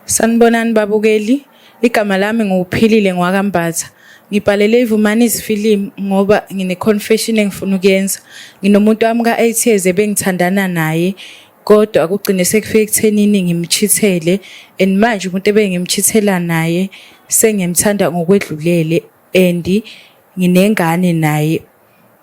Sanibonani babukeli, igama lami nguPhilile Ngwakambatha. Ngibhalele iVumanis film ngoba ngine-confession engifuna ukuyenza. Nginomuntu wami ka-8 years ebengithandana naye, kodwa akugcine sekufika ekuthenini ngimchithele, and manje umuntu ebengimchithela naye sengiyamthanda ngokwedlulele and nginengane naye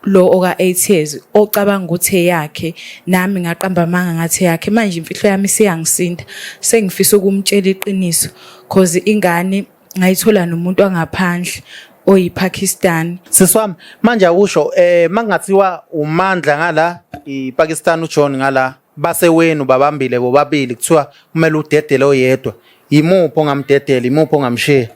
lo oka-8 years ocabanga ukuthi eyakhe, nami ngaqamba amanga ngathi yakhe. Manje imfihlo yami siyangisinda, sengifisa ukumtshela iqiniso cause ingane ngayithola nomuntu wangaphandle oyiPakistan. Siswami manje akusho mangathiwa uMandla ngala iPakistan uJohn ngala base wenu babambile bobabili kuthiwa kumele udedele oyedwa, imupho ongamdedela imupho ongamshiya?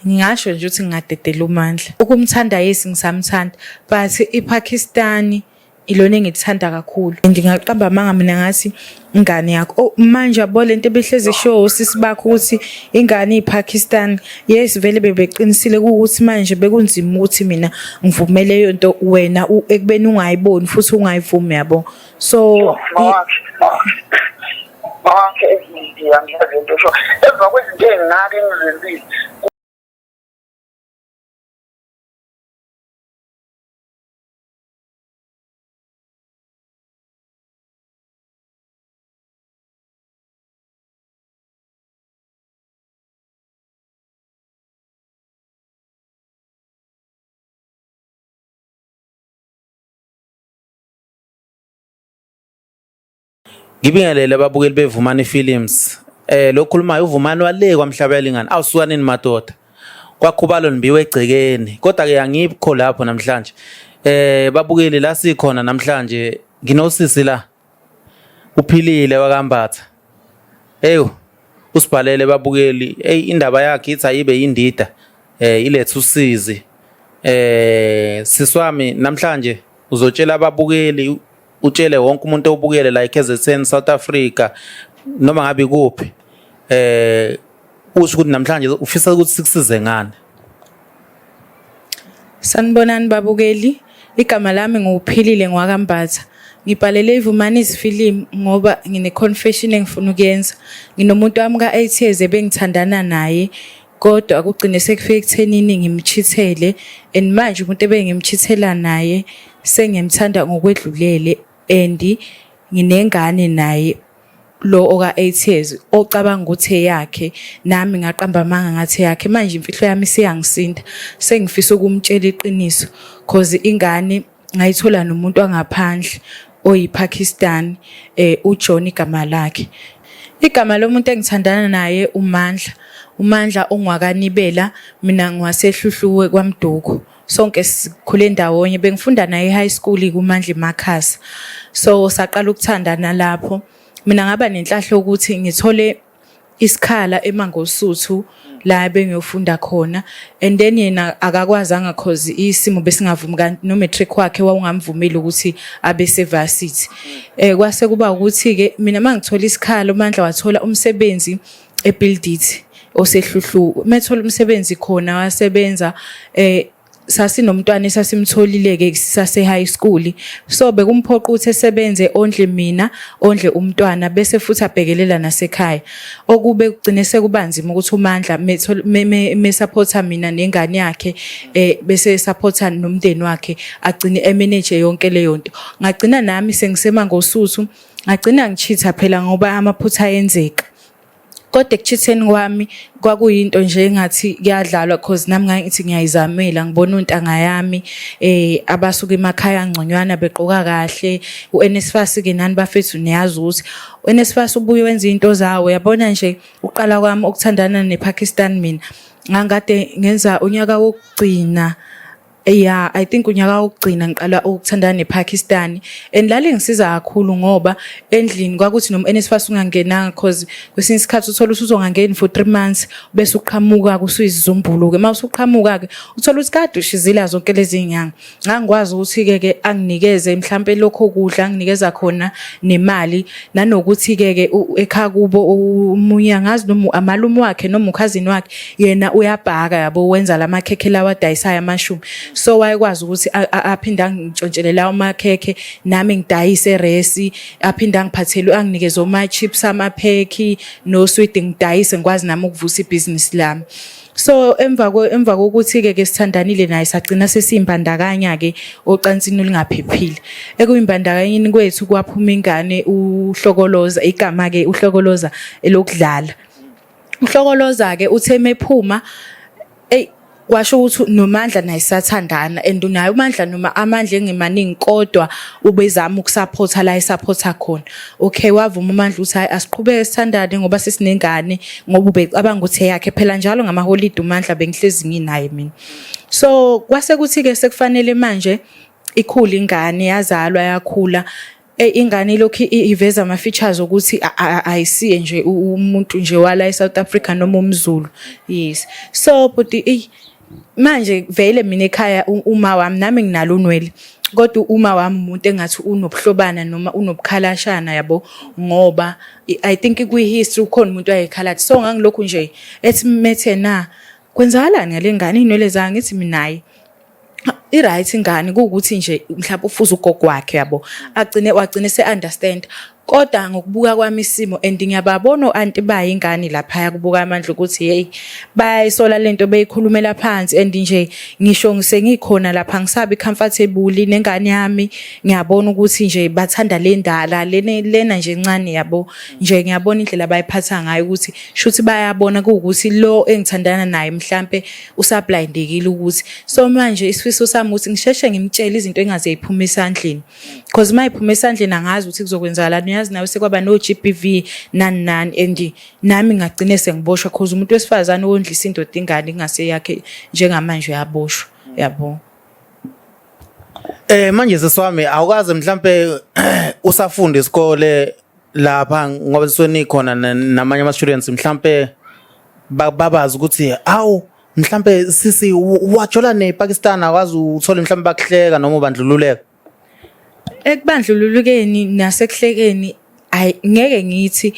Ngingasho nje ukuthi ngingadedela uMandla. Ukumthanda yesi ngisamthanda, but iPakistan ilona engithanda kakhulu. Ngingaqamba amanga mina ngathi ingane yakho manje yabo lento ebehlezi show sisi bakho ukuthi ingane iPakistan. Yes vele bebeqinisile ukuthi manje bekunzima ukuthi mina ngivumele yonto wena ekubeni ungayiboni futhi ungayivumi yabo. So bonke ezinto angiyazi into sho emva kwezinto engake ngizenzile. Ngibingelele ababukeli beVumani Films. Lo khulumayo uVumani wale kwaMhlabela ingane. Awusukanini madoda. Kwakhubalo nibiwe egcekeni. Kodwa ke angibikho lapho namhlanje. Babukeli la sikhona namhlanje nginosisi la. uPhilile Wakambatha. Usibhalele babukeli. Indaba yakhe ithi ayibe yindida. Ilethe usizi. Siswami namhlanje uzotshela ababukeli, utshele wonke umuntu obukele la eKZN South Africa noma ngabe kuphi usho ukuthi namhlanje ufisa ukuthi sikusize ngani. Sanibonani babukeli, igama lami nguPhilile Ngwakambatha. Ngibhalele iVumanis film ngoba ngine-confession engifuna ukuyenza. Nginomuntu wami ka-8 years ebengithandana naye, kodwa akugcine sekufika ekuthenini ngimchithele, and manje umuntu ebengimchithela naye sengiyamthanda ngokwedlulele and nginengane naye lo oka-8 years ocabanga ukuthi eyakhe, nami ngaqamba amanga ngathi yakhe. Manje imfihlo yami siyangisinda, sengifisa ukumtshela iqiniso cause ingane ngayithola nomuntu wangaphandle oyiPakistan, uJohn igama lakhe. Igama lomuntu engithandana naye uMandla ongwakanibela, mina ngiwasehluhluwe kwaMduku. Sonke sikhule ndawonye, bengifunda naye high school kuMandla eMakhasa. So saqala ukuthandana lapho. Mina ngaba nenhlahla ukuthi ngithole isikhala eMangosuthu la bengiyofunda khona, and then yena akakwazanga cause isimo besingavumi kanti no matric wakhe wawungamvumeli ukuthi abe sevarsity. Kwase kuba ukuthi ke mina mangithola isikhala uMandla wathola umsebenzi eBuildit osehluhlu. Methola umsebenzi khona wasebenza sasinomntwana esasimtholile ke sase high school, so bekumphoqa ukuthi esebenze ondle mina ondle umntwana bese futhi abhekelela nasekhaya. Okube kugcine sekubanzima ukuthi uMandla me supporta mina nengane yakhe bese supporta nomndeni wakhe agcine manage yonke leyo nto. Ngagcina nami sengiseMangosuthu, ngagcina ngichitha phela ngoba amaphutha ayenzeka. Kodwa ekuchitheni kwami kwakuyinto nje engathi kuyadlalwa cause nami ngathi ngiyayizamela, ngibona untanga yami abasuka emakhaya angconywana beqoka kahle. uNSFAS ke nani bafethu niyazi ukuthi uNSFAS ubuye wenza into zawo. Yabona nje uqala kwami ukuthandana nePakistan, mina ngangade ngenza unyaka wokugcina, I think unyaka wokugcina ngiqala ukuthandana nePakistan, and lale ngisiza kakhulu ngoba endlini kwakuthi noma NSFAS ungangenanga cause kwesinye isikhathi uthola ukuthi uzongangeni for 3 months bese uqhamuka kusuyizizumbulu ke. Mase uqhamuka ke uthola ukuthi kade ushizila zonke lezi inyanga. Ngangikwazi ukuthi ke anginikeze mhlambe lokho kudla anginikeza khona nemali, nanokuthi ke ekhaya kubo umunye ngazi noma amalume wakhe noma ukhazini wakhe yena uyabhaka yabo wenza lamakhekhe lawa adayisayo amashumi. so wayekwazi ukuthi aphinda ngintshontshelele amakhekhe nami ngidayise resi, aphinda angiphathele anginikeze oma chips amaphekhi no sweet ngidayise ngikwazi nami ukuvusa ibhizinisi lami. So emva kokuthi ke sithandanile naye sagcina sesimbandakanya ke ocansini olingaphephile. Ekuyimbandakanyeni kwethu kwaphuma ingane uHlokoloza, igama ke uHlokoloza elokudlala. uHlokoloza ke uthe mephuma washo ukuthi noMandla naye sathandana and unayo uMandla noma amandla engemaningi kodwa ubezama ukusupporta la esupporta khona. Okay, wavuma uMandla ukuthi hayi asiqhubeke sithandane ngoba sesinengane ngoba ubecabanga ukuthi yakhe phela njalo ngamaholide uMandla bengihlezi nginaye mina. So kwase kuthi ke sekufanele manje ikhula ingane yazalwa yakhula. Ingane lokhu iveza ama features ukuthi ayisiye nje umuntu nje wala eSouth Africa noma umZulu. Yes. So but manje vele mina ekhaya uma wami nami nginalo unwele kodwa uma wami umuntu engathi unobuhlobana noma unobukhalashana yabo ngoba I think kwi-history ukhona umuntu wayekhalathi. So ngangilokhu nje ethi methe na kwenzakalani ngale ngane inwele zanga ngithi minayi i-right ingane kuukuthi nje mhlawumbe ufuza ugogo wakhe yabo wagcine se-understand. Kodwa ngokubuka kwami isimo and ngiyababona oanti bayingane lapha kubuka amandla ukuthi hey bayisola lento beyikhulumela phansi and nje ngisho ngisengikhona lapha ngisabi comfortable nengane yami ngiyabona ukuthi nje bathanda le ndala lena nje encane yabo nje ngiyabona indlela bayiphatha ngayo ukuthi shuthi bayabona ukuthi lo engithandana naye mhlambe usablindekile ukuthi so manje isifiso sami ukuthi ngisheshe ngimtshele izinto engaze iphuma esandleni because mayiphuma esandleni angazi ukuthi kuzokwenzakala. Yazi nawe sekwaba no GBV nani and nami ngagcine sengiboshwa because umuntu wesifazane owondlisa indoda ingane ingase yakhe njengamanje yaboshwa yabo. Manje seswami awukaze mhlambe usafunda isikole lapha ngoba sweni khona namanye ama students mhlambe babazi ukuthi awu mhlambe sisi wajola nePakistan akwazi uthola mhlambe bakuhleka noma ubandlululeka. Ekubandlululukeni nasekuhlekeni ngeke ngithi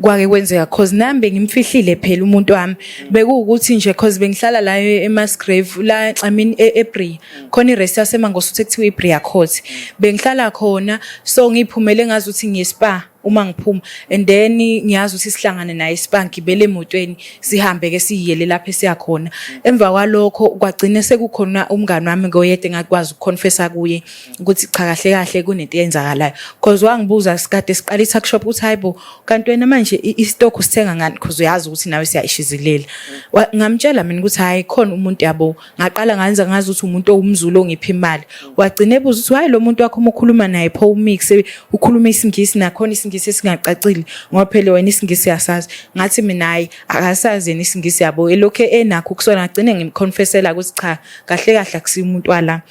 kwake kwenzeka cause nami ngimfihlile phela umuntu wami bekuwukuthi nje cause bengihlala la eMasgrave la I mean eBria khona irest yaseMangosuthu ekuthiwa iBria Court bengihlala khona so ngiphumele ngazi ukuthi ngiyespa uma ngiphuma and then ngiyazi ukuthi sihlangane naye ispa ngibele emotweni sihambe ke siyele lapha esiyakhona. Emva kwalokho kwagcina sekukhona umngane wami ngoyede ngakwazi ukuconfessa kuye ukuthi cha kahle kunento eyenzakalayo because wangibuza sikade siqala i-tuckshop ukuthi hayibo kanti wena manje istock usithenga ngani because uyazi ukuthi nawe siyayishizilela. Ngamtshela mina ukuthi hayi khona umuntu yabo ngaqala nganza ngazi ukuthi umuntu owumZulu ongipha imali wagcina ebuza ukuthi hayi lo muntu wakho ukhuluma naye pho umix ukhuluma isingisi nakhona isingisi singacacile ngoba phela wena isingisi yasazi ngathi mina hayi akasazi yena isingisi yabo elokho enakho kusona ngagcine ngimconfessela ukuthi cha kahle akusiyo umuntu wala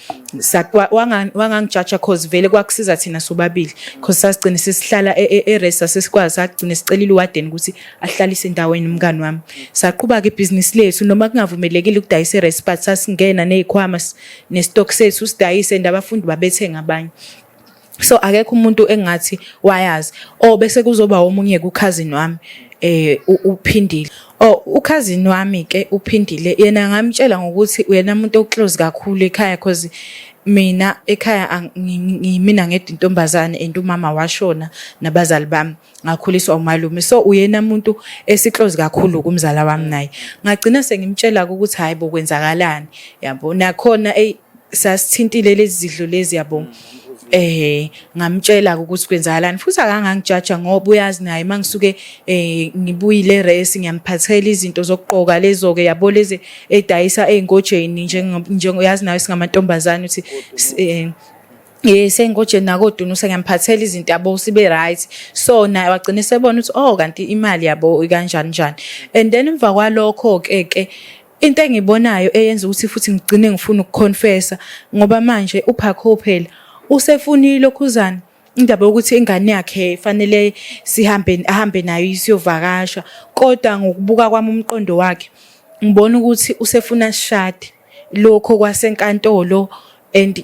wangangijudge cause vele kwakusiza thina sobabili cause sasigcine sesihlala erest sesikwazi sagcine sicelile uwadeni ukuthi ahlalise endaweni umngani wami saqhubaka ibusiness lethu noma kungavumelekile ukudayisa erest but sasingena nezikhwama nestock sethu sidayise ndabafundi babethenga abanye. So akekho umuntu engathi wayazi bese kuzoba omunye kukhazini wami uphindile ukhazini wami ke uphindile yena ngamtshela ngokuthi uyena umuntu oclose kakhulu ekhaya cause mina ekhaya mina ngedwa intombazane and umama washona nabazali bami ngakhuliswa umalume so uyena umuntu esiclose kakhulu kumzala wami naye ngagcina sengimtshela ukuthi hayibo kwenzakalani yabo nakhona sasithintile lezi zidlo lezi yabo ngamtshela ukuthi kwenzakalani futhi akangangijudge ngoba uyazi naye mangisuke ngibuyile race ngiyamphathela izinto zokugqoka lezo ke yabo lezi edayisa eingojeni njengoyazi nawe singamantombazane uthi sengojeni nakoduna usengiyaphathela izinto yabo sibe right so naye wagcina sebona ukuthi kanti imali yabo ikanjani njani and then emva kwalokho ke into engibonayo eyenza ukuthi futhi ngigcine ngifuna ukuconfessa ngoba manje uPhakho phela usefunile lokhuzana indaba ukuthi ingane yakhe fanele ahambe nayo isiyovakasha kodwa ngokubuka kwami umqondo wakhe ngibona ukuthi usefuna sishade lokho kwasenkantolo and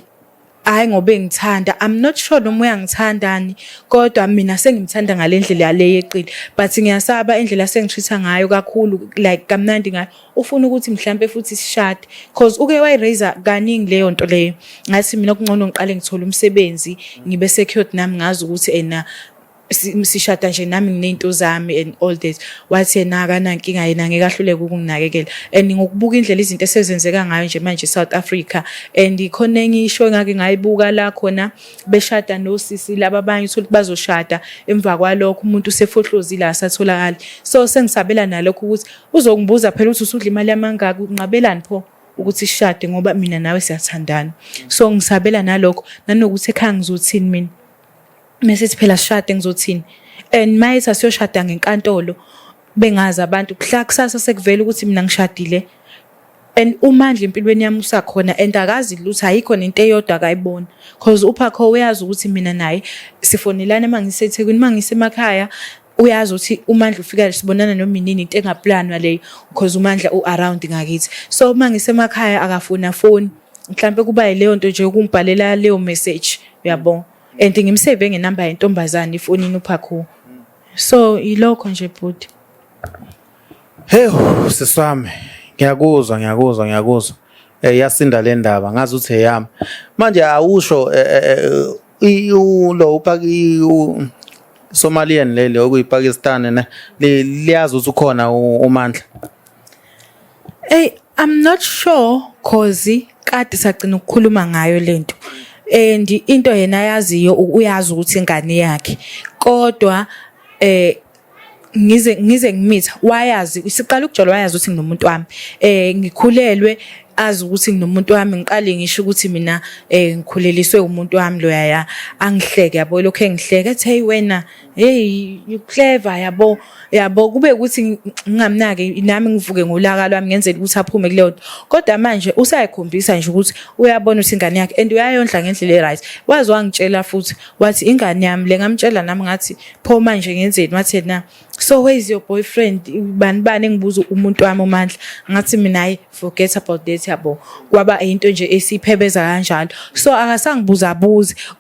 hayi ngoba engithanda, I'm not sure noma uyangithandani, kodwa mina sengimthanda ngalendlela le yeqile, but ngiyasaba indlela sengitreat ngayo kakhulu, like kamnandi ngayo. Ufuna ukuthi mhlambe futhi sishade because uke wayiraise kaningi leyo nto leyo. Ngathi mina okungcono ngiqale ngithola umsebenzi, ngibe secured nami ngazi ukuthi ena sishada nje nami nginento zami and all that. Wathi yena akanankinga, yena ngeke ahluleke ukunginakekela, and ngokubuka indlela izinto esezenzeka ngayo nje manje South Africa, and ikhona enye isho ngake ngayibuka la khona beshada nosisi laba abanye uthole bazoshada, emva kwalokho umuntu usefohlozile asatholakala. So sengisabela nalokho ukuthi uzongibuza phela ukuthi usudla imali yamangaka, unqabelani pho ukuthi sishade ngoba mina nawe siyathandana. So ngisabela nalokho, nanokuthi ekhaya ngizothini mina mesithi phela sishade ngizothini, and mayithi asiyoshada ngenkantolo bengazi abantu kusasa sekuvela ukuthi mina ngishadile, and uMandla empilweni yami usakhona, and akazi lutho, ayikho into eyodwa akayibona because uPhakho uyazi ukuthi mina naye sifonelana mangiseThekwini, mangisemakhaya uyazi ukuthi uMandla ufika sibonana noma inini into engaplanwa leyo because uMandla uaround ngakithi. So mangisemakhaya akafuna phone, mhlambe kuba yileyo nto nje ukumbhalela leyo message, uyabona, and ngimsave ngenamba yentombazane ifonini uPhakho. So ilokho nje bhuti. Hey siswami, ngiyakuzwa. Yasinda le ndaba ngazi ukuthi eyami. Manje awusho lo uPhaki Somalian lele okuyiPakistan ne liyazi ukuthi ukhona uMandla. Hey, I'm not sure cause kade sagcina ukukhuluma ngayo lento. And into yena yaziyo uyazi ukuthi ingane yakhe. Kodwa ngize ngimitha wayazi siqala ukujwayela wayazi ukuthi nginomuntu wami. Ngikhulelwe azi ukuthi nginomuntu wami, ngiqale ngisho ukuthi mina ngikhuleliswe umuntu wami loya angihleke, yabo lokho engihleke ethi hey wena hey you clever, yabo kube ukuthi ngingamnake nami ngivuke ngolaka lwami ngenzela ukuthi aphume kuleyo nto. Kodwa manje usayikhombisa nje ukuthi uyabona ukuthi ingane yakhe and uyayondla ngendlela eright. Wazi wangitshela futhi wathi ingane yami le ngamtshela nami ngathi pho manje ngenzeni, wathi na so where is your boyfriend, bani engibuza umuntu wami uMandla, ngathi mina hayi forget about that, yabo kwaba into nje esiphebeza kanjalo. So akasangibuza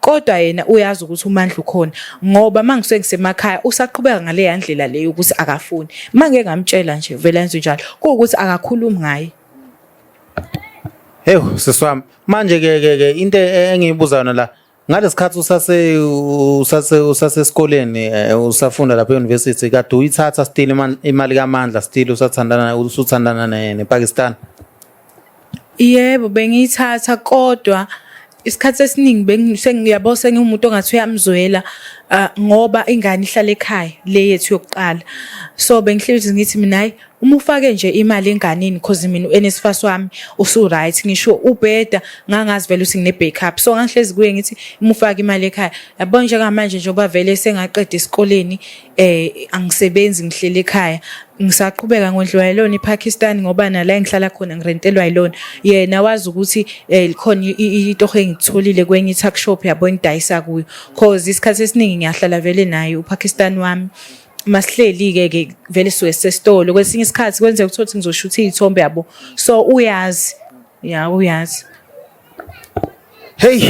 kodwa yena uyazi ukuthi uMandla ukhona, ngoba mangisuke ngisemakhaya usaqhubeka ngale yandlela leyo ukuthi akafuni. Mangeke ngamtshela nje vele enze njalo kuukuthi akakhulumi ngaye. Hey siswami, manje ke into engiyibuza yona la ngalesikhathi usase esikoleni usafunda lapha e-university kade uyithatha still imali kaMandla still usathandana nePakistan. Yebo bengiyithatha, kodwa isikhathi esiningi sengiyabo sengiumuntu ongathi uyamzwela ngoba ingane ihlala ekhaya le yethu yokuqala. So bengihlezi ngithi mina hayi uma ufake nje imali enganeni because mina uNSFAS wami usu right, ngisho ubheda ngangazi vele ukuthi ngine backup. So ngihlezi kuye ngithi uma ufake imali ekhaya, yabo nje ngamanje njengoba vele sengaqeda esikoleni angisebenzi ngihlele ekhaya, ngisaqhubeka ngondliwa yilona ePakistan ngoba nala engihlala khona ngirentelwa yilona. Yena wazi ukuthi likhona itoho engitholile kwenye tuck shop yabo engidayisa kuyo because isikhathi esiningi ngiyahlala vele naye uPakistan wami. Masihleli ke vele sesitolo kwesinye isikhathi kwenzeka ukuthi ngizoshutha izithombe yabo. So uyazi, uyazi. Hey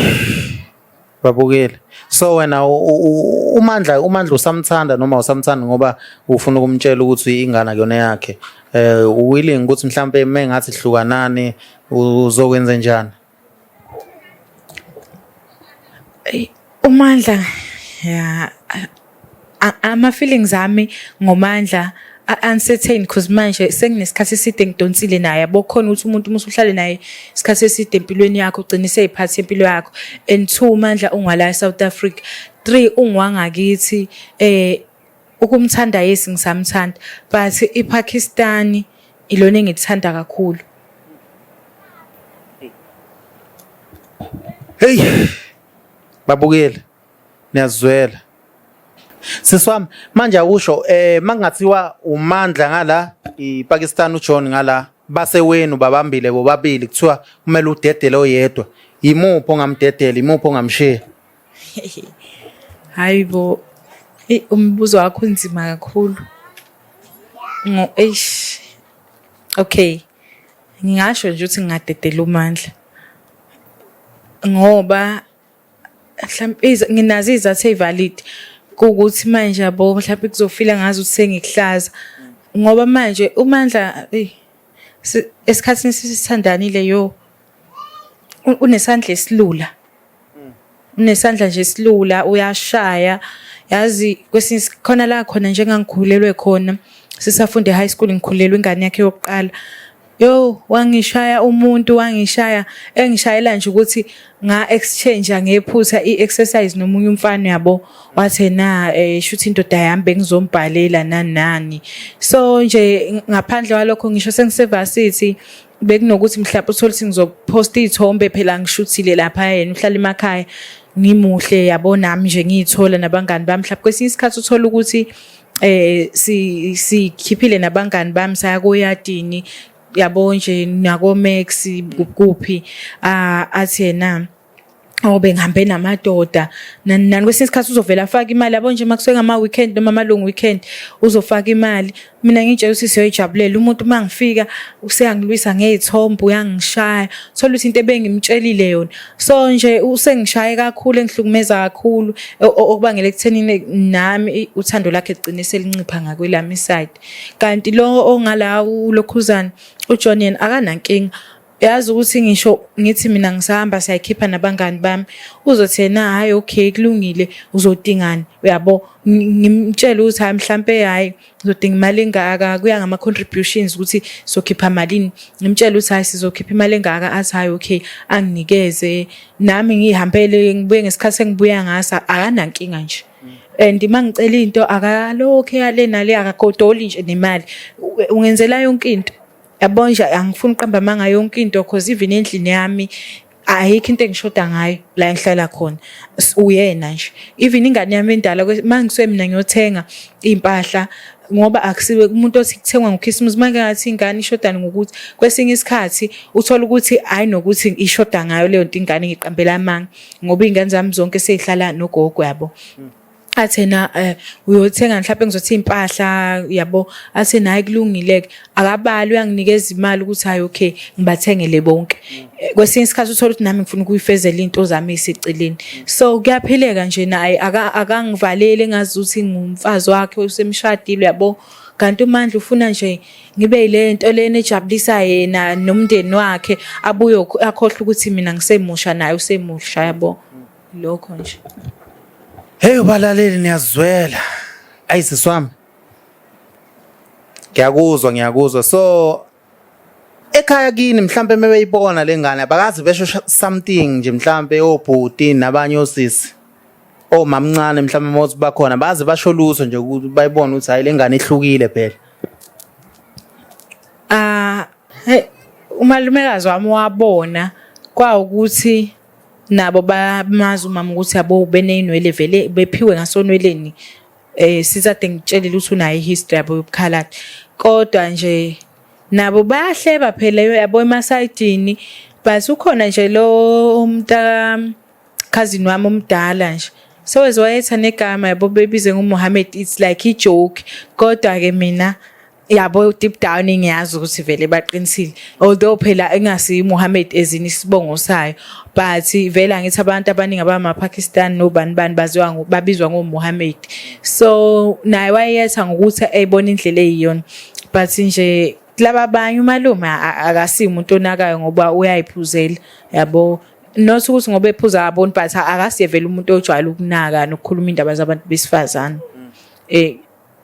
babukele, so wena uMandla usamthanda noma usamthanda ngoba ufuna ukumtshela ukuthi ingane akuyona yakhe, willing ukuthi mhlambe mengathi hlukanani uzokwenza njani? uMandla ama feelings ami ngoMandla uncertain because manje senginesikhathi eside ngidonsile naye, yabo khona ukuthi umuntu musuhlale naye isikhathi eside empilweni yakho ugcina iseyiphathi impilo yakho. And 2 uMandla ungala eSouth Africa, 3 ungwangakithi, ukumthanda yesi ngisamthanda but iPakistan ilona engithanda kakhulu. Hey babukele, niyazwela siswami. Manje akusho mangathiwa uMandla ngala iPakistan uJohn ngala basewenu babambile bobabili kuthiwa kumele udedele oyedwa, imupho ongamdedela imupho ongamshiya? Hayibo umbuzo wakho unzima kakhulu. Okay, ngingasho nje ukuthi ngingadedela uMandla ngoba mhlawumbe nginazo izathu ezivalid ukuthi manje yabo mhlawumbe kuzofila ngazi ukuthi sengikuhlaza ngoba manje uMandla esikhathini sisithandanile unesandla esilula unesandla nje esilula uyashaya yazi kwesinye khona la khona njengangikhulelwe khona sisafunda high school ngikhulelwe ingane yakhe yokuqala wangishaya umuntu wangishaya engishayela nje ukuthi nga-exchange ngephutha i-exercise nomunye umfana yabo wathi shuthi indoda yami bengizombhalela nani so nje ngaphandle kwalokho ngisho sengisevasithi bekunokuthi mhlawumbe uthole ukuthi ngizoposta iy'thombe phela ngishuthile lapha yena uhlala emakhaya ngimuhle yabo nami nje ngiyithola nabangani bami mhlawumbe kwesinye isikhathi uthola ukuthi sikhiphile nabangani bami saya koyadini yabo nje nako Max kuphi athi yena bengihambe namadoda nani kwesinye isikhathi uzovela afaka imali yabo nje makuswe ngama weekend noma long weekend uzofaka imali mina ngitshela ukuthi siyoyijabulela umuntu mangifika useyangilwisa ngezithombe uyangishaya thola ukuthi into ebengimtshelile yona so nje usengishaye kakhulu engihlukumeza kakhulu okubangela ekutheni nami uthando lakhe ligcine selincipha ngakwelami side kanti lo ongala uLokhuzana uJohn yena akanankinga yazi ukuthi ngisho ngithi mina ngisahamba siyakhipha nabangani bami uzothi yena hayi okay kulungile uzodingani uyabo ngimtshela ukuthi hayi mhlambe hayi uzodinga imali engaka kuya ngama contributions ukuthi sokhipha malini ngimtshela ukuthi hayi sizokhipha imali engaka athi hayi okay anginikeze nami ngihambele ngibuye ngesikhathi engibuya ngaso akanankinga nje and mangicela into akalokho yale nale akagodoli nje nemali ungenzela yonke into yabo nje angifuni uqamba manga yonke into because even endlini yami ayikho into engishoda ngayo la engihlala khona uyena nje even ingane yami endala mangiswe mina ngiyothenga impahla ngoba akusiwe umuntu othi kuthengwa ngoChristmas manje ngathi ingane ishoda ngokuthi kwesinye isikhathi uthola ukuthi hayi nokuthi ishoda ngayo leyo nto ingane ngiqambela amanga ngoba ingane zami zonke sezihlala nogogo yabo athena uyothenga mhlawumbe ngizothi impahla yabo athena hayi kulungile akabali uyanginikeza imali ukuthi hayi okay ngibathengele bonke kwesinye isikhathi uthola ukuthi nami ngifuna ukuyifezela into zami esiceleni so kuyaphileka nje naye akangivaleli engazi ukuthi ngumfazi wakhe usemshadile yabo kanti uMandla ufuna nje ngibe yile nto lena ejabulisa yena nomndeni wakhe abuye akhohle ukuthi mina ngisemusha naye usemusha yabo lokho nje. Hey ubalaleli niyazwela ayisiswami ngiyakuzwa so ekhaya kini mhlambe mebeyibona lengane abakazi besho something nje mhlambe obhuti nabanye osisi omamncane mhlambe mothi bakhona bazi basho luso nje ukuthi bayibona ukuthi hayi lengane ihlukile phela umalumekazi wami wabona kwa ukuthi nabo bamazi umama ukuthi yabo beneyinwele vele bephiwe ngasonweleni sizade ngitshelile ukuthi unayo history yabo yobukhalati kodwa nje nabo bayahleba phela yabo emasayidini but ukhona nje lo umta cousin wami omdala nje sewezwayetha negama yabo bebize nguMohammed it's like a joke kodwa ke mina yabo deep down ngiyazi ukuthi vele baqinisile although phela engasi Mohammed ezini isibongo sayo but vele ngithi abantu abaningi abamaPakistan nobani babizwa ngoMohammed so naye wayetha ngokuthi ayibona indlela eyiyona but nje laba abanye umalume akasi umuntu onakayo ngoba uyayiphuzela yabo not ukuthi ngoba ephuza abona but akasiye vele umuntu ojwayele ukunaka nokukhuluma indaba zabantu besifazana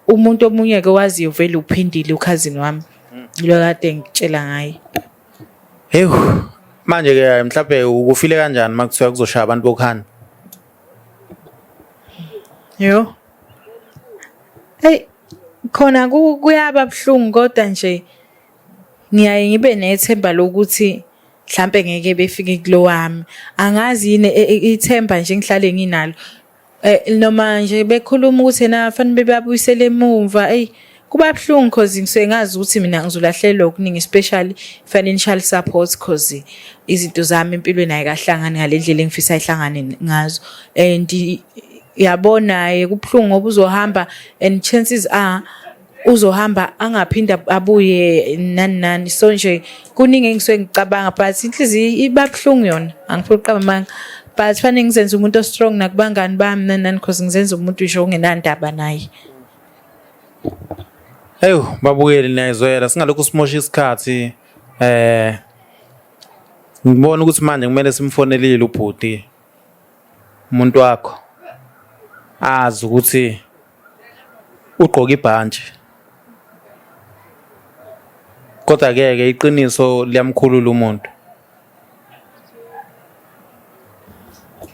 umuntu omunye ke waziyo vele uphindile ukhazini wami lo kade ngitshela ngaye hey manje ke mhlawumbe ukufile kanjani makuthiwa kuzoshaya abantu bokhana hey khona kuyaba buhlungu kodwa nje ngiyaye ngibe nethemba lokuthi mhlambe ngeke befike kulo wami angazi yini ithemba nje ngihlale nginalo noma nje bekhuluma ukuthi na fanele bebabuyisele emuva kuba buhlungu because ngisuke ngazi ukuthi mina ngizolahlelwa okuningi especially financial support because izinto zami empilweni ayikahlangani ngalendlela engifisa ihlangane ngazo and yabona kubhlungu ngoba uzohamba and chances are uzohamba angaphinda abuye nani so nje kuningi engisuke ngicabanga but inhliziyo ibabhlungu yona angifuni uqaba manga but fanele ngizenze umuntu ostrong nakubangani bami nani because ngizenza umuntu nje ongenandaba naye. Eyo babukeli niyayizwela singalokhu simosha isikhathi ngibona ukuthi manje kumele simfonelile ubhuti umuntu wakho azi ukuthi ugqoka ibhantshi kodwa ke iqiniso liyamkhulula umuntu.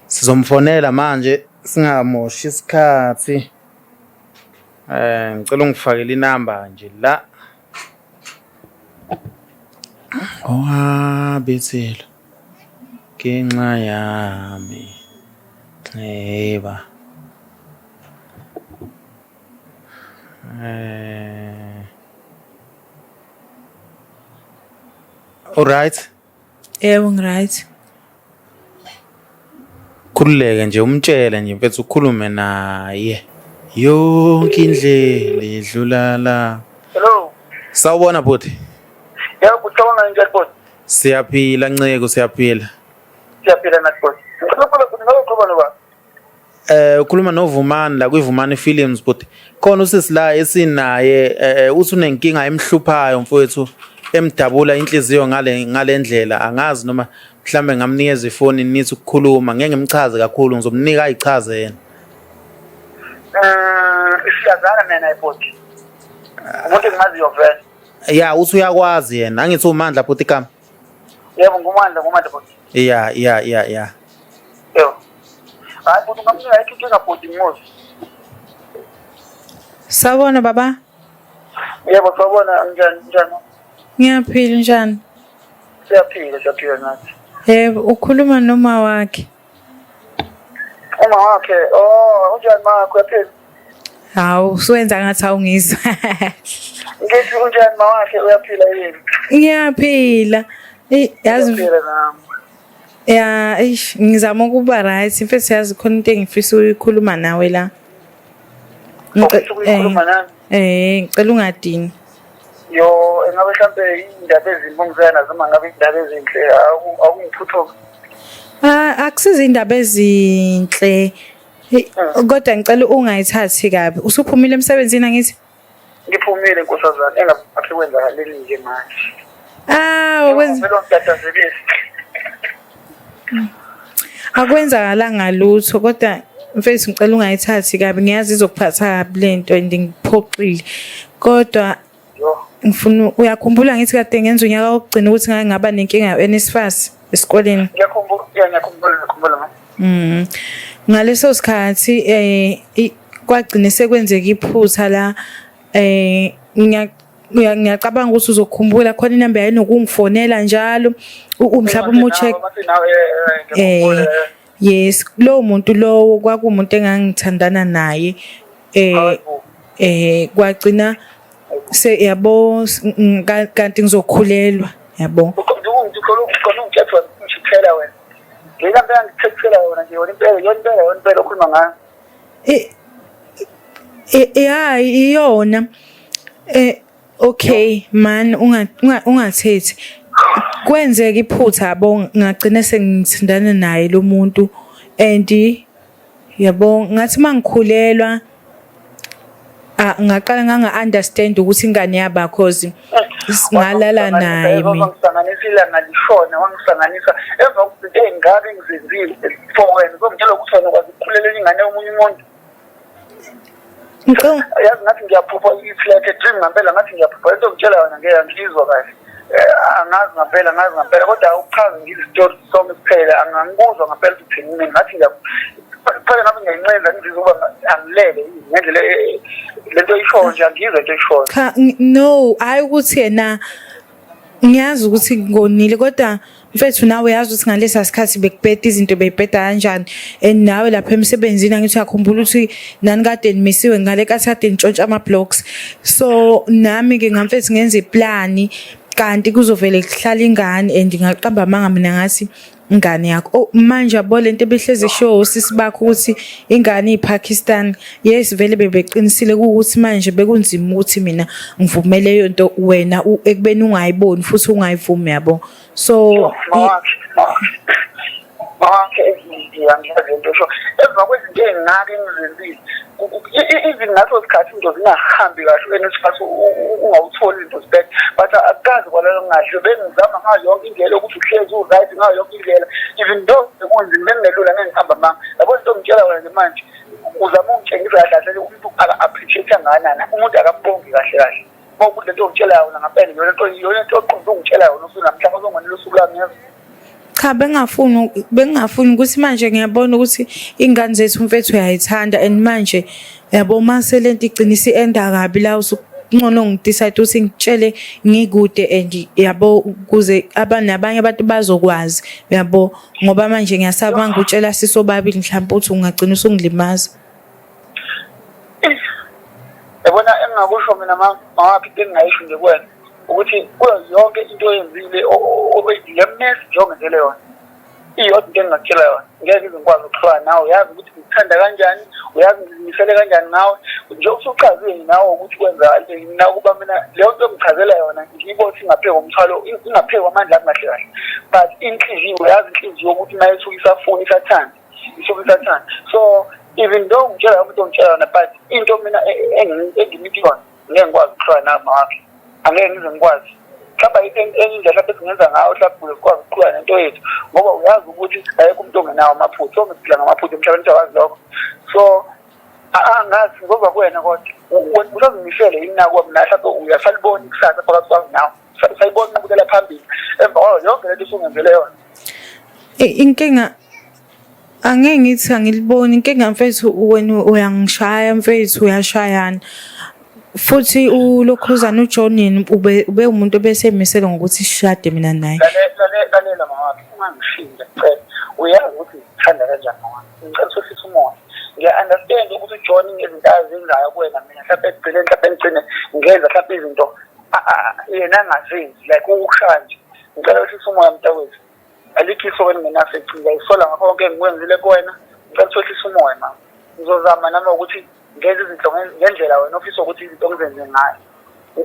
Sizomfonela manje singamoshi isikhathi. Ngicela ungifakele inamba nje la. Bethelo. Ngenxa yami. Eba. Alright. Yebo ngiright. Khululeke nje umtshele nje mfethu ukhulume naye. Yonke indlela idlula la. Hello. Sawubona bhuti. Yebo kuthona nje bhuti. Siyaphila Nceko siyaphila. Siyaphila nathi bhuti. Ngikukhuluma noba. Ukhuluma noVumani la kwiVumani Films bhuti. Khona usisi la esinaye uthi unenkinga emhluphayo mfowethu emdabula inhliziyo ngale ndlela angazi noma mhlambe ngamnikeza ifoni nithi ukukhuluma ngeke ngimchaze kakhulu ngizomnika ayichaze yena. Siyazana mina bhuti. Umuntu engimaziyo vele. Ya uthi uyakwazi yena angithi uMandla bhuti kama. Yebo ngumandla bhuti. Ya. Yebo. Hayi bhuti ngamnika ikinga bhuti ngozi. Sawubona baba. Yebo sawubona njani? Ngiyaphila njani? Siyaphila nathi. Yebo ukhuluma noma wakhe. Uma wakhe unjani makho yaphila? Hawu suwenza ngathi awungizwa. Ngithi unjani mawakhe uyaphila yini? Ngiyaphila. Yazi Uyaphila nami. ya ngizama ukuba right mfethu yazi khona into engifisa ukukhuluma nawe la. Ukukhuluma nami? Ngicela ungadini. Yo engabe mhlambe indaba ezimbi ongizena noma ngabe indaba ezinhle akungiphuthuka. Akusiza indaba ezinhle. Kodwa ngicela ungayithathi kabi. Usuphumile emsebenzini angithi? Ngiphumile nkosazana engaphi kwenzakaleni nje manje. Wenza akwenzakalanga lutho kodwa mfethu ngicela ungayithathi kabi ngiyazi izokuphatha kabi lento ngiphoqile. Kodwa ngifuna uyakhumbula ngithi kade ngenza unyaka wokugcina ukuthi ngake ngaba nenkinga yeNSFAS esikoleni. Ngiyakhumbula. Ngaleso sikhathi kwagcina sekwenzeka iphutha la ngiyacabanga ukuthi uzokhumbula khona inamba yayinokungifonela njalo mhlawumbe uma ucheck yes lo muntu lowo kwakumuntu engangithandana naye kwagcina yabo kanti ngizokhulelwa yabo. Iyona okay man ungathethi kwenzeka iphutha yabo ngagcina sengithindana naye lo muntu and yabo ngathi mangikhulelwa ngaqala nganga-understand ukuthi ingane yaba cause ngalala naye mina. Wangisanganisa emva kokuthi engake ngizenzile for wena uzomtshela ukuthi wena ukwazi ukukhulela ingane yomunye umuntu. Yazi ngathi ngiyaphupha it's like a dream ngempela ngathi ngiyaphupha into ngitshela wena ngeke ngizizwa kahle. Angazi ngempela kodwa awuchazi ngistory sonke kuphela angangikuzwa ngempela ukuthi mina ngathi phela ngabe ngiyencenza ngizizwa ukuba angilele ngendlela lento isho nje angizwe into isho. No hayi ukuthi yena ngiyazi ukuthi ngonile kodwa mfethu nawe yazi ukuthi ngalesa sikhathi bekubheda izinto beyibheda kanjani and nawe lapha emsebenzini angithi uyakhumbula ukuthi nani kade nimisiwe ngale kathi kade nitshontsha ama blocks so nami ke ngamfethu ngenza iplan kanti kuzovele kuhlala ingane and ngaqamba manga mina ngathi ingane yakho manje yabo lento ebehleze show sisibakho ukuthi ingane iPakistan yes vele bebeqinisile ukuthi manje bekunzima ukuthi mina ngivumele yonto wena ekubeni ungayiboni futhi ungayivumi yabo so Mawakhe ezinto angiyazi into esho emva kwezinto engake ngizenzile even ngaso isikhathi into zingahambi kahle wena isikhathi ungawutholi into back but akukazi kwalelo ngahle bengizama ngayo yonke indlela ukuthi uhlezi right ngayo yonke indlela even though sekunzima bengelula ngengihamba manga yabo into ngitshela wena manje uzama ukutshengisa kahle kahle umuntu aka-appreciate kangakanani umuntu akambongi kahle kahle ngokuthi lento ngitshela yona ngempela yona into oqonde ungitshela yona usunamhlanje uzongonela usuku lami yazi. Cha bengingafuni ukuthi manje ngiyabona ukuthi ingane zethu mfethu uyayithanda and manje yabo mase lento igcinisa ienda kabi la usungcono ngidecide ukuthi ngitshele ngikude and yabo kuze nabanye abantu bazokwazi yabo ngoba manje ngiyasaba ngutshela sisobabili mhlawumbe uthi ungagcina usungilimaza. Yabona engakusho mina mawaphi engayisho nje kuwena ukuthi kuyo yonke into eyenzile le message ongenzele yona iyodwa into engakutshela yona ngeke ngikwazi ukuhlala nawe uyazi ukuthi ngithanda kanjani uyazi ngimisele kanjani nawe nje usuchazile nawe ukuthi kwenza mina kuba mina leyo nto engichazela yona ngiyibona ingapheka umthwalo ingapheka amandla akahle kahle but inhliziyo uyazi inhliziyo ukuthi mayethu isafuna isathanda isathanda so even though ngitshela umuntu ongitshela yona but into mina engimithi yona ngeke ngikwazi ukuhlala nawe mawaphi angeke ngize ngikwazi mhlawumbe enye indlela lapho esingenza ngayo mhlawumbe sikwazi ukuqhubeka nento yethu ngoba uyazi ukuthi ayekho umuntu ongenawo amaphutha sokuphila ngamaphutha emhlabeni wazi lokho so angazi ngoba kuwena kodwa usazimisele yini nakuwa mina mhlawumbe uyasalibona ikusasa phakathi kwami nawe sayibona ukubukela phambili emva kwayo yonke lento usungenzele yona inkinga angeke ngithi angiliboni inkinga mfethu wena uyangishaya mfethu uyashayana futhi ulokhuzana uJohnini ube umuntu obesemisele ngokuthi sishade mina naye lalela mawakhe ungangishinda ngicela uyazi ukuthi ngithanda kanjani mawakhe ngicela sohlisa umoya ngiya-understand ukuthi uJohn ngezinto azenzayo kuwena mina mhlawumbe ngigcine ngenza mhlawumbe izinto yena angazenzi like ukushaya nje ngicela sohlisa umoya mntakwethu alikho iso wena nginase ecila isola ngakho konke engikwenzile kuwena ngicela sohlisa umoya mama ngizozama nami ukuthi ngenze izinto ngendlela wena ofisa ukuthi izinto ngizenze ngayo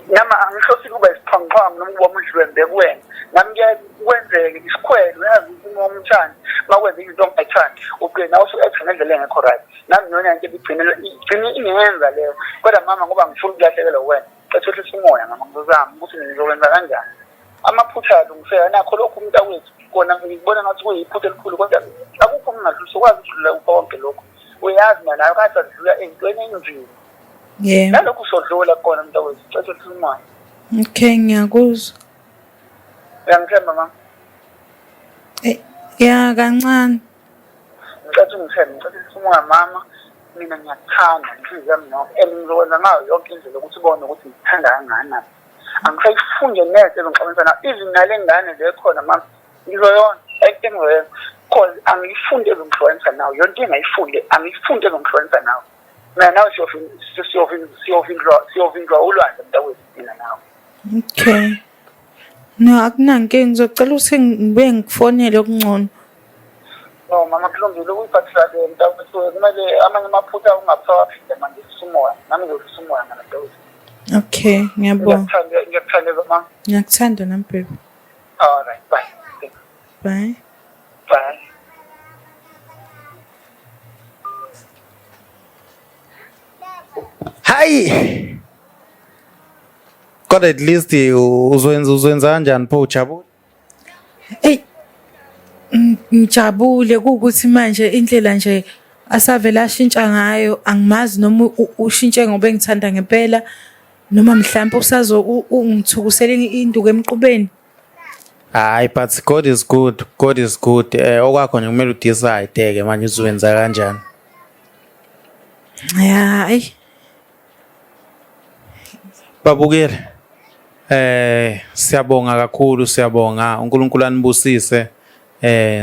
nama angisho ukuthi kuba isiphangiphangi noma kuba umdlwembe kuwena nami kuyakwenzeke isikhwele uyazi ukuthi uma umthandi makwenza izinto ongayithandi ugcina nawe usu-act ngendlela engekho right nami yona into igcine ingenza leyo kodwa mama ngoba ngifuna ukulahlekelwa wena ethohlisa umoya mama ngizozama ukuthi ngizokwenza kanjani amaphutha alungiseka nakho lokhu umntakwethu kona ngibona ngathi kuyiphutha elikhulu kodwa akukho ungadlulisa ukwazi ukudlula konke lokho uyazi nayo kathi adlula ey'ntweni enzima yebo nalokhu usodlula khona mntakwethu cethe umoya okay ngiyakuzwa uyangithemba mama ya kancane ngicela ungithembe umoya mama mina ngiyakuthanda inhliziyo yami nonke and ngizokwenza ngayo yonke indlela ukuthi ubone ukuthi ngithanda kangakanani angisayifunde neze ezongixabanisa even nale ngane lekhona mama ngizoyona ayikutengizoyenza because angiyifunde ezongihlukanisa nawe yonke engayifunde angiyifunde ezongihlukanisa nawe mina nawe siyovindlwa ulwandle mntakwethu mina nawe okay no akunankinga ngizocela ukuthi ngibuye ngikufonele okungcono no mama kulungile ukuyiphathisa mntakwethu kumele amanye amaphutha ungaphiwa aphinde manje umoya nami ngizohlisa umoya ngana mntakwethu okay ngiyabonga ngiyakuthandeza mama ngiyakuthanda nami baby all right bye bye bye hayi kodwa at least uzwenza kanjani pho ujabule ngijabule ukuthi manje indlela nje asavela ashintsha ngayo angimazi noma ushintshe ngoba engithanda ngempela noma mhlawumbe usazo ungithukusela induku emqubeni hayi but God is good okwakho nje kumele udecide ke manje uzwenza kanjani hayi babukele siyabonga kakhulu siyabonga uNkulunkulu anibusise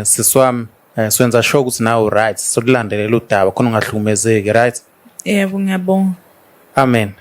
siswami swenza sure ukuthi nawe right sokulandelela udaba khona ungahlukumezeki right yebo ngiyabonga amen